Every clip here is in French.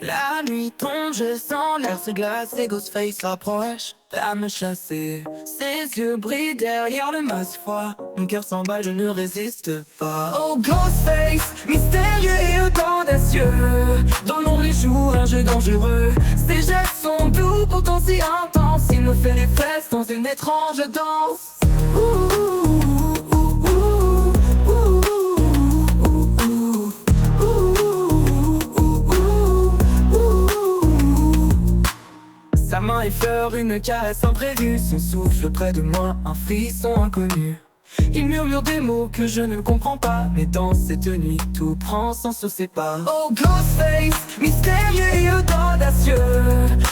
La nuit tombe, je sens l'air se glacer, Ghostface rapproche, à me chasser. Ses yeux brillent derrière le masque froid, mon cœur s'emballe, je ne résiste pas. Oh Ghostface, mystérieux et audacieux, dans l'ombre il joue un jeu dangereux. Ses gestes sont doux, pourtant si intenses, il me fait les fesses dans une étrange danse. Sa main effleure une caresse imprévue, son souffle près de moi, un frisson inconnu. Il murmure des mots que je ne comprends pas, mais dans cette nuit tout prend sens sur ses pas. Oh Ghostface, mystérieux et audacieux,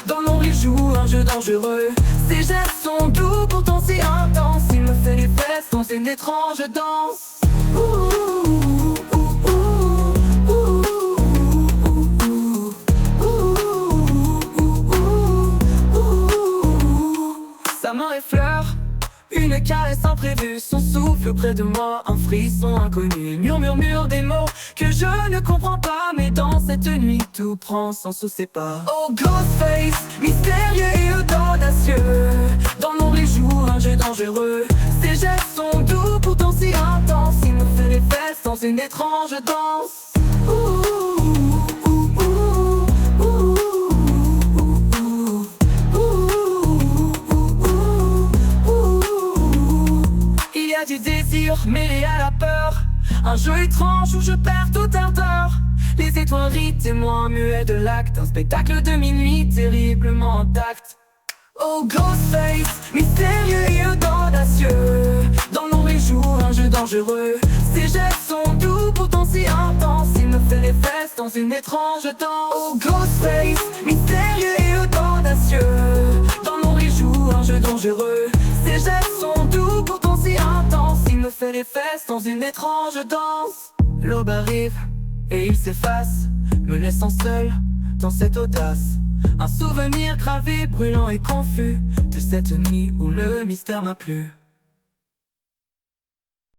dans l'ombre il joue un jeu dangereux. Ses gestes sont doux, pourtant si intenses, il me fait les fesses dans une étrange danse. Sa main effleure une caresse imprévue, son souffle près de moi, un frisson inconnu. Il murmure des mots que je ne comprends pas, mais dans cette nuit tout prend sens sous ses pas. Oh Ghostface, mystérieux et audacieux, dans l'ombre il joue un jeu dangereux. Ses gestes sont doux, pourtant si intenses, il me fait les fesses dans une étrange danse. Il y a du désir mêlé à la peur, un jeu étrange où je perds toute ardeur. Les étoiles rient, témoins muets de l'acte, un spectacle de minuit terriblement intact. Oh Ghostface, mystérieux et audacieux, dans l'ombre il joue un jeu dangereux. Ses gestes sont doux, pourtant si intenses, il me fait les fesses dans une étrange danse. Oh Ghostface, mystérieux et audacieux, dans l'ombre il joue un jeu dangereux. Ses gestes sont doux, pourtant si intenses, il me fait les fesses dans une étrange danse. L'aube arrive et il s'efface, me laissant seul dans cette audace. Un souvenir gravé, brûlant et confus, de cette nuit où le mystère m'a plu.